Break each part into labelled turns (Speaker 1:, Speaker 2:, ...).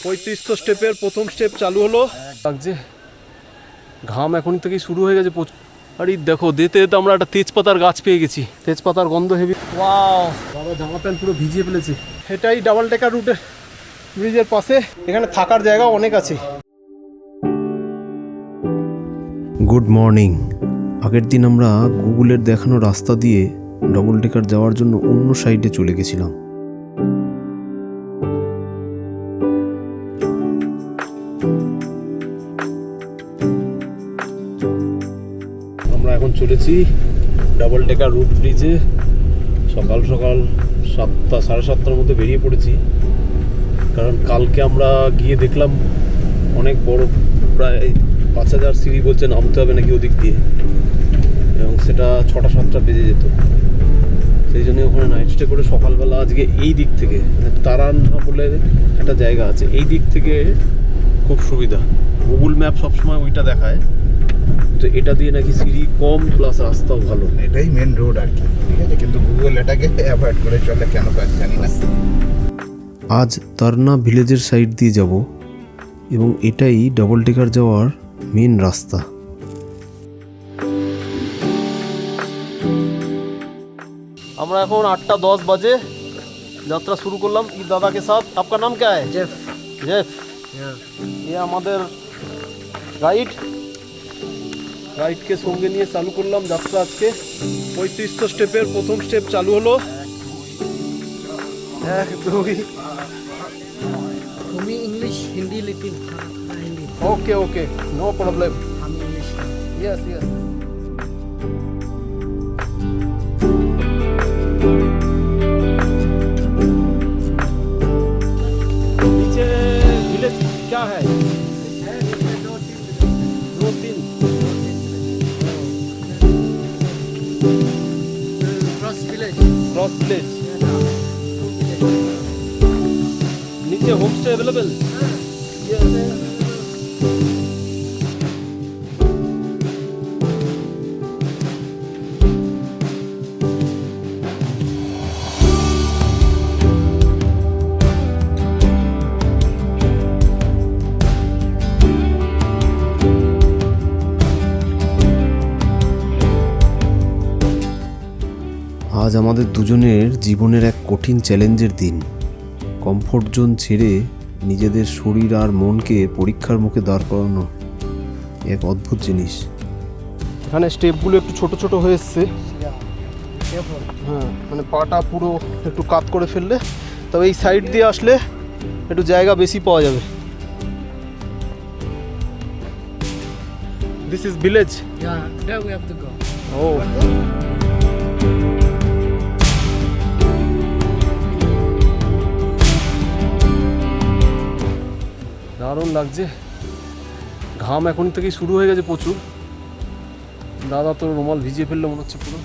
Speaker 1: 3500 স্টেপের প্রথম স্টেপ চালু হলো। লাগছে, ঘাম এখন থেকেই শুরু হয়ে গেছে প্রচুর। আর এই দেখো, যেতে যেতে আমরা একটা তেজপাতার গাছ পেয়ে গেছি, তেজপাতার গন্ধ হেভি। ওয়াও, বাবা জামা প্যান্ট পুরো ভিজিয়ে ফেলেছে। এটাই ডাবল টেকার রুটের ব্রিজের পাশে, এখানে থাকার জায়গা অনেক আছে।
Speaker 2: Good morning. আগের দিন আমরা গুগলের দেখানো রাস্তা দিয়ে ডবল টেকার যাওয়ার জন্য অন্য সাইডে চলে গেছিলাম।
Speaker 1: আমরা এখন চলেছি ডাবল টেকার রুট ব্রিজে। সকাল সকাল 7টা সাড়ে 7টার মধ্যে বেরিয়ে পড়েছি, কারণ কালকে আমরা গিয়ে দেখলাম অনেক বড়, প্রায় 5000 সিঁড়ি বলছে নামতে হবে নাকি ওদিক দিয়ে, এবং সেটা 6টা 7টা বেজে যেত। সেই জন্য ওখানে নাইট স্টে করে সকালবেলা আজকে এই দিক থেকে, মানে তারান্না বলে একটা জায়গা আছে, এই দিক থেকে খুব সুবিধা। গুগল ম্যাপ সবসময় ওইটা দেখায়, তো এটা দিয়ে নাকি সিঁড়ি কম প্লাস রাস্তাও ভালো।
Speaker 3: এটাই মেন রোড আর কি, ঠিক আছে, কিন্তু গুগল এটাকে অ্যাভয়েড করে চলে কেন জানি না।
Speaker 2: আজ তারনা ভিলেজের সাইড দিয়ে যাব, এবং এটাই ডবল টেকার যাওয়ার মেন রাস্তা।
Speaker 1: আমরা এখন 8:10 বাজে যাত্রা শুরু করলাম ই দাদাকে সাথ। আপনার নাম क्या है?
Speaker 4: जेफ।
Speaker 1: जेफ, ये আমাদের গাইডকে সঙ্গে নিয়ে চালু করলাম যাত্রা। আজকে 3500 স্টেপের প্রথম স্টেপ চালু হলো। 1 2
Speaker 4: তুমি इंग्लिश हिंदी लेकिन Hindi
Speaker 1: okay okay, no problem,
Speaker 4: हम इंग्लिश
Speaker 1: यस यस। नीचे विलेज क्या है? 2-3
Speaker 4: क्रॉस विलेज
Speaker 1: क्रॉस विलेज। नीचे होम स्टे अवेलेबल?
Speaker 2: আজ আমাদের দুজনের জীবনের এক কঠিন চ্যালেঞ্জের দিন। কমফোর্ট জোন ছেড়ে নিজেদের শরীর আর মনকে পরীক্ষার মুখে দাঁড় করানো এক অদ্ভুত জিনিস।
Speaker 1: এখানে স্টেপগুলো একটু ছোট ছোট হয়ে এসছে, হ্যাঁ, মানে পাটা পুরো একটু কাত করে ফেললে, তবে এই সাইড দিয়ে আসলে একটু জায়গা বেশি পাওয়া যাবে। This is village.
Speaker 4: yeah there we have to go
Speaker 1: ও, দারুণ লাগছে। ঘাম এখন থেকেই শুরু হয়ে গেছে প্রচুর। দাদা তো রুমাল ভিজিয়ে ফেললো মনে হচ্ছে পুরো।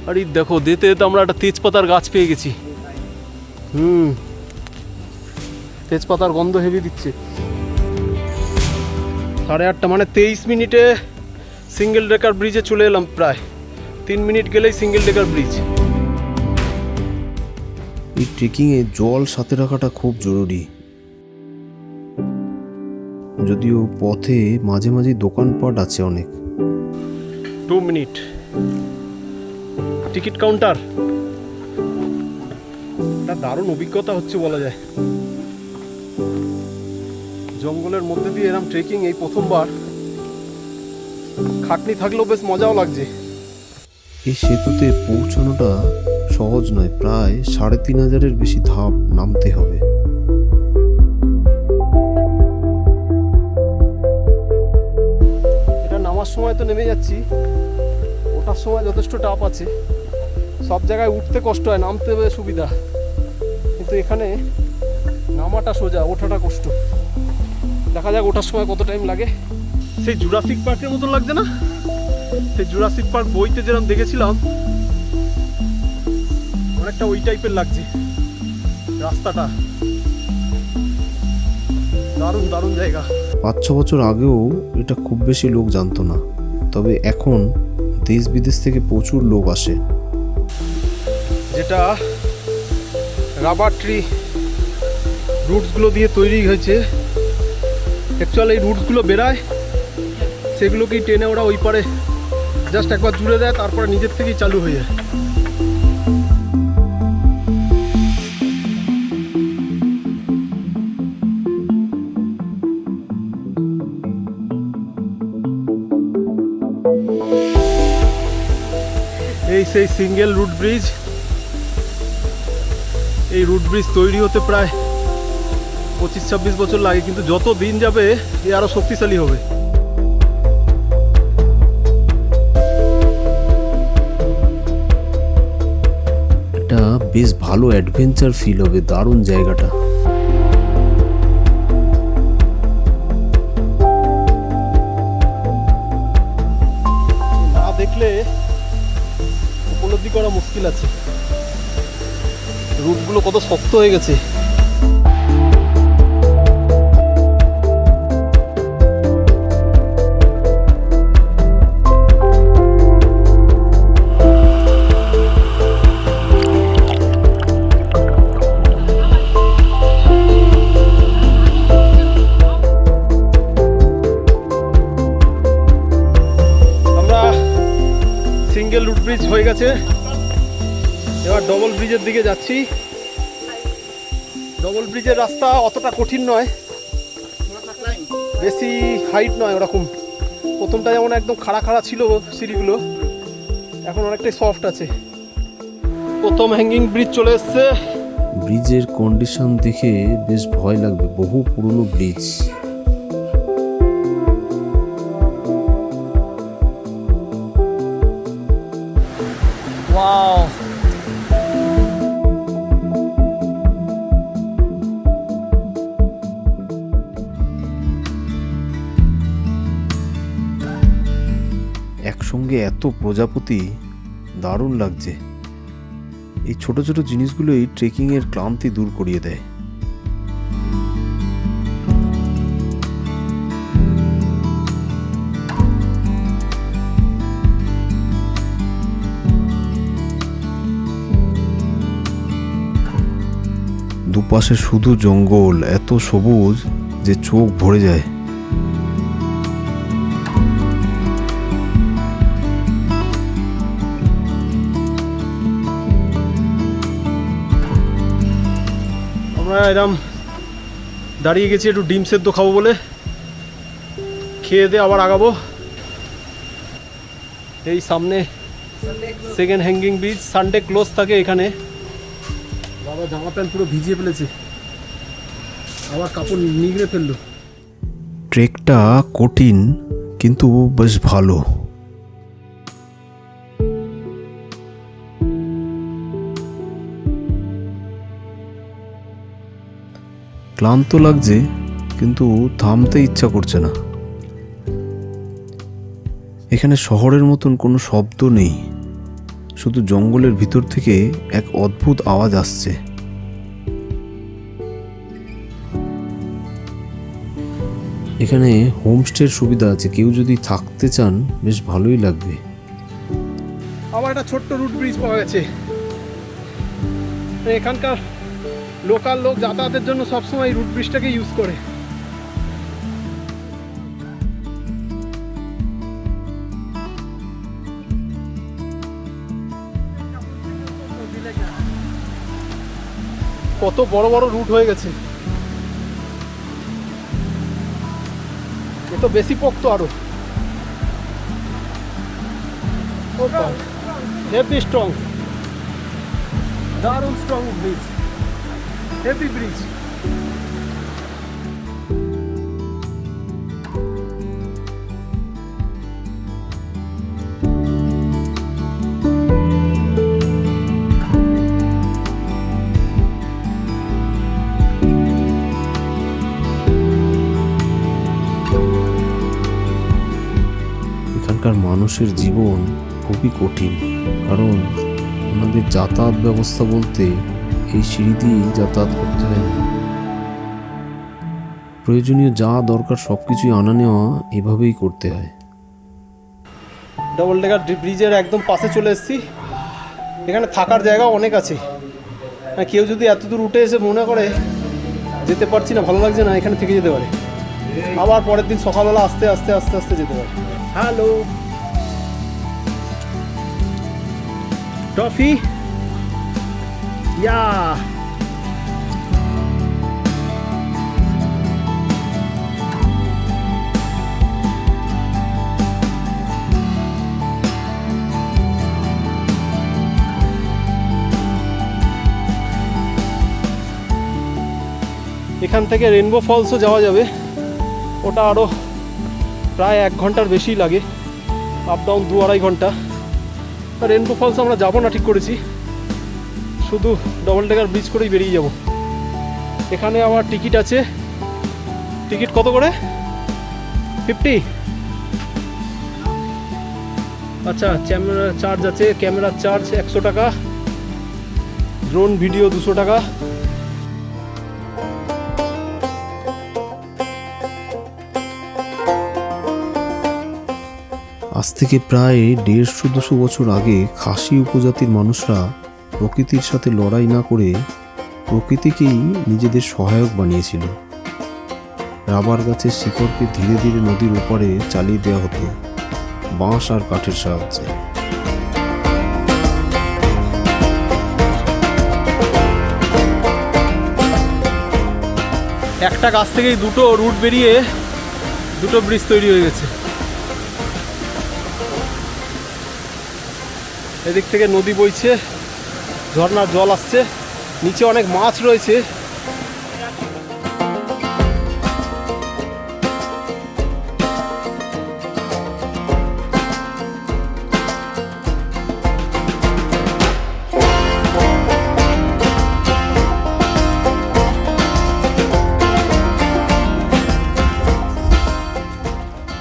Speaker 1: আর এই দেখো, যেতে যেতে আমরা একটা তেজপাতার গাছ পেয়ে গেছি। তেজপাতার গন্ধ হেভি দিচ্ছে। 8:30, মানে 23 মিনিটে সিঙ্গেল ডেকার ব্রিজে চলে এলাম। প্রায় 3 মিনিট গেলেই সিঙ্গেল ডেকার ব্রিজ।
Speaker 2: এই ট্রেকিংয়ে জল সাথে রাখাটা খুব জরুরি। যদিও পথে মাঝে মাঝে দোকানপাট আছে অনেক।
Speaker 1: 2 মিনিট টিকিট কাউন্টার। একটা দারুণ অভিজ্ঞতা হচ্ছে বলা যায়। জঙ্গলের মধ্যে দিয়ে এরকম ট্রেকিং এই প্রথমবার। খাটনি থাকলেও বেশ মজাও লাগছে।
Speaker 2: এই সেতুতে পৌঁছানোটা সহজ নয়, প্রায় 3500-এর বেশি ধাপ নামতে হবে।
Speaker 1: এটা নামার সময় তো নেমে যাচ্ছি, ওঠার সময় যথেষ্ট টাপ আছে। সব জায়গায় উঠতে কষ্ট হয়, নামতে সুবিধা, কিন্তু এখানে নামাটা সোজা, ওঠাটা কষ্ট। দেখা যাক ওঠার সময় কত টাইম লাগে। সেই জুরাসিক পার্কের মতন লাগছে না? সেই জুরাসিক পার্ক বইতে যেরকম দেখেছিলাম, অনেকটা ওই টাইপের লাগছে রাস্তাটা। দারুণ দারুণ জায়গা।
Speaker 2: 5-6 বছর আগেও এটা খুব বেশি লোক জানতো না, তবে এখন দেশ বিদেশ থেকে প্রচুর লোক আসে।
Speaker 1: যেটা রাবার ট্রি রুটসগুলো দিয়ে তৈরি হয়েছে। অ্যাকচুয়াল এই রুটসগুলো বেরায়, সেগুলোকেই টেনে ওরা ওই পারে জাস্ট একবার জুড়ে দেয়, তারপরে নিজের থেকেই চালু হয়ে যায়। এই সেই সিঙ্গেল রুট ব্রিজ। এই রুট ব্রিজ তৈরি হতে প্রায় 25-26 বছর লাগে, কিন্তু যত দিন যাবে এ আরো শক্তিশালী হবে।
Speaker 2: একটা বেশ ভালো অ্যাডভেঞ্চার ফিল হবে, দারুণ জায়গাটা।
Speaker 1: না দেখলে উপলব্ধি করা মুশকিল আছে, রুটগুলো কত শক্ত হয়ে গেছে। সিঙ্গেল রুট ব্রিজ হয়ে গেছে, এবার ডবল ব্রিজের দিকে যাচ্ছি। ডবল ব্রিজের রাস্তা অতটা কঠিন নয়, বেশি হাইট নয় ওরকম। প্রথমটা যেমন একদম খাড়া খাড়া ছিল সিঁড়িগুলো, এখন অনেকটাই সফট আছে। প্রথম হ্যাঙ্গিং ব্রিজ চলে এসছে।
Speaker 2: ব্রিজের কন্ডিশন দেখে বেশ ভয় লাগবে, বহু পুরনো ব্রিজ।
Speaker 1: ওয়াও,
Speaker 2: একসঙ্গে এত প্রজাপতি, দারুণ লাগছে। এই ছোট ছোট জিনিসগুলোই ট্রেকিংয়ের ক্লান্তি দূর করিয়ে দেয়। দুপাশে শুধু জঙ্গল, এত সবুজ যে চোখ ভরে যায়।
Speaker 1: আমরা এরম দাঁড়িয়ে গেছি একটু ডিম সেদ্ধ খাবো বলে, খেয়ে দিয়ে আবার আগাবো। এই সামনে second hanging bridge, Sunday close থাকে এখানে। বাবা জামা প্যান্ট পুরো ভিজিয়ে ফেলেছে, আবার কাপড় নিগড়ে ফেললো।
Speaker 2: ট্রেকটা কঠিন কিন্তু বেশ ভালো। ক্লান্ত লাগছে কিন্তু থামতে ইচ্ছা করছে না। এখানে শহরের মতন কোনো শব্দ নেই, শুধু জঙ্গলের ভিতর থেকে এক অদ্ভুত আওয়াজ আসছে। এখানে হোমস্টের সুবিধা আছে, কেউ যদি থাকতে চান বেশ ভালোই লাগবে।
Speaker 1: আবার একটা ছোট্ট রুট ব্রিজ পাওয়া গেছে। এখানকার লোকাল লোক যাতায়াতের জন্য সবসময় এই রুট ব্রিজটাকে ইউজ করে। কত বড় বড় রুট হয়ে গেছে, এ তো বেশি পোক্ত আরো। হেভি স্ট্রং, দারুণ স্ট্রং ব্রিজ, হেভি ব্রিজ।
Speaker 2: এখানকার মানুষের জীবন খুবই কঠিন, কারণ ওনাদের যাতায়াত ব্যবস্থা বলতে এই সিঁড়ি দিয়েই যাতায়াত করতে হয় না। প্রয়োজনীয় যা দরকার সব কিছুই আনা নেওয়া এভাবেই করতে হয়।
Speaker 1: ডবল ডেকার ব্রিজের একদম পাশে চলে এসেছি। এখানে থাকার জায়গা অনেক আছে, কেউ যদি এত দূর উঠে এসে মনে করে যেতে পারছি না, ভালো লাগছে না, এখানে থেকে যেতে পারে, আবার পরের দিন সকালবেলা আস্তে আস্তে আস্তে আস্তে যেতে পারে। হ্যালো টফি, ইয়া এখান থেকে রেনবো ফলসও যাওয়া যাবে, ওটা আরও প্রায় 1 ঘন্টার বেশি লাগে, আপ ডাউন 2-2.5 ঘন্টা। রেনবো ফলস আমরা যাবো না ঠিক করেছি, শুধু ডবল ডেকার ব্রিজ করেই বেরিয়ে যাব। এখানে আবার টিকিট আছে, টিকিট কত করে? 50? আচ্ছা, ক্যামেরা চার্জ আছে, ক্যামেরার চার্জ 100 টাকা, ড্রোন ভিডিও 200 টাকা।
Speaker 2: আজ থেকে প্রায় 150-200 বছর আগে খাসি উপজাতির মানুষরা প্রকৃতির সাথে লড়াই না করে প্রকৃতিকেই নিজেদের সহায়ক বানিয়েছিল। রাবার গাছের শিকড়কে ধীরে ধীরে নদীর ওপারে চালিয়ে দেওয়া হতো বাঁশ আর কাঠের সাহায্যে।
Speaker 1: একটা গাছ থেকেই 2টো রুট বেরিয়ে 2টো ব্রিজ তৈরি হয়ে গেছে। এদিক থেকে নদী বইছে, ঝর্ণার জল আসছে, নিচে অনেক মাছ রয়েছে।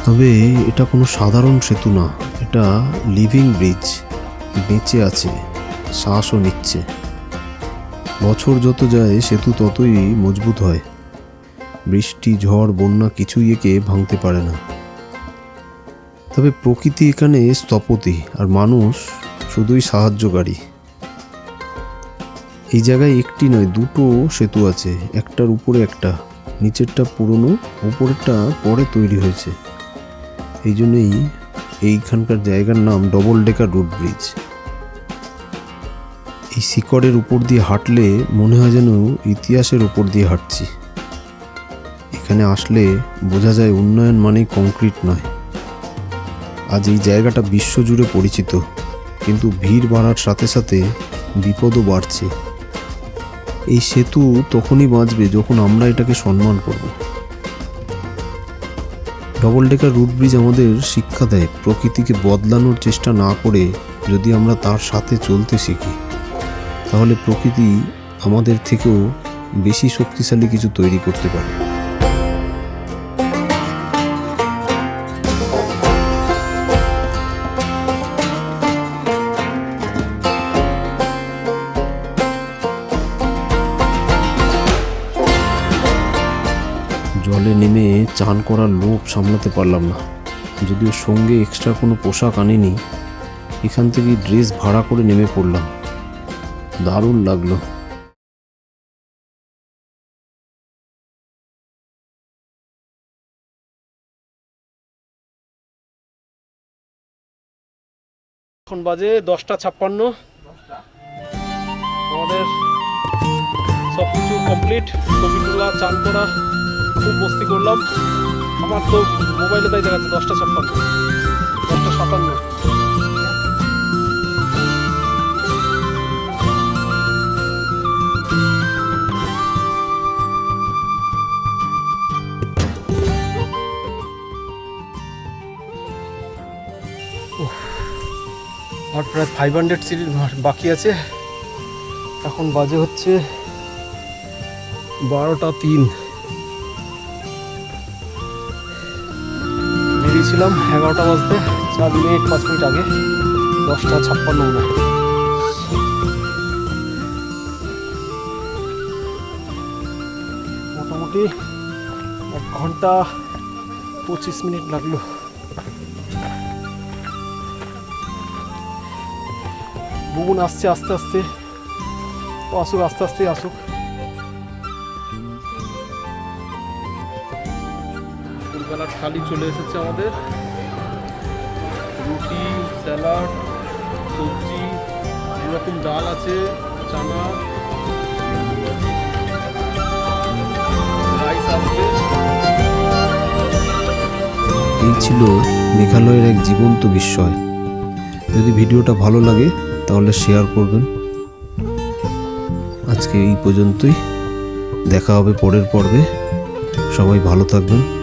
Speaker 2: তবে এটা কোনো সাধারণ সেতু না, এটা লিভিং ব্রিজ, বেঁচে আছে, শ্বাসও নিচ্ছে। বছর যত যায় সেতু ততই মজবুত হয়। বৃষ্টি, ঝড়, বন্যা কিছুই একে ভাঙতে পারে না। তবে প্রকৃতি এখানে স্থপতি আর মানুষ শুধুই সাহায্যকারী। এই জায়গায় একটি নয়, 2টো সেতু আছে, একটার উপরে একটা, নিচেরটা পুরনো, উপরেরটা পরে তৈরি হয়েছে। এই জন্যই এইখানকার জায়গার নাম ডবল ডেকার রুট ব্রিজ। এই শিকড়ের উপর দিয়ে হাঁটলে মনে হয় যেন ইতিহাসের উপর দিয়ে হাঁটছি। এখানে আসলে বোঝা যায় উন্নয়ন মানেই কংক্রিট নয়। আজ এই জায়গাটা বিশ্বজুড়ে পরিচিত, কিন্তু ভিড় বাড়ার সাথে সাথে বিপদও বাড়ছে। এই সেতু তখনই বাঁচবে যখন আমরা এটাকে সম্মান করব। ডবল ডেকার রুট ব্রিজ আমাদের শিক্ষা দেয়, প্রকৃতিকে বদলানোর চেষ্টা না করে যদি আমরা তার সাথে চলতে শিখি, তাহলে প্রকৃতি আমাদের থেকেও বেশি শক্তিশালী কিছু তৈরি করতে পারে। জলে নেমে চান করার লোভ সামলাতে পারলাম না, যদিও সঙ্গে এক্সট্রা কোনো পোশাক আনিনি। এখান থেকে ড্রেস ভাড়া করে নেমে পড়লাম, দারুণ লাগলো।
Speaker 1: এখন বাজে 10:56, আমাদের সব কিছু কমপ্লিট, ছবি তোলা, চান করা, খুব মস্তি করলাম। আমার তো মোবাইলে তাই দেখাচ্ছে 10:56, 10:57। আর প্রায় 500 সিঁড়ি বাকি আছে। এখন বাজে হচ্ছে 12:03। বেরিয়েছিলাম 11টা বাজতে 4 মিনিট 5 মিনিট আগে, 10:56 মনে হয়। মোটামুটি 1 ঘন্টা 25 মিনিট লাগলো। বুবুন আসছে আস্তে আস্তে, ও আসুক, আস্তে আস্তে আসুক। দুবেলার থালি চলে এসেছে আমাদের। রুটি, স্যালাড, সবজি, এরকম ডাল আছে, চানা, রাইস আসবে।
Speaker 2: এই ছিল মেঘালয়ের এক জীবন্ত বিস্ময়। যদি ভিডিওটা ভালো লাগে তাহলে শেয়ার করবেন। আজকে এই পর্যন্তই, দেখা হবে পরের পর্বে। সবাই ভালো থাকবেন।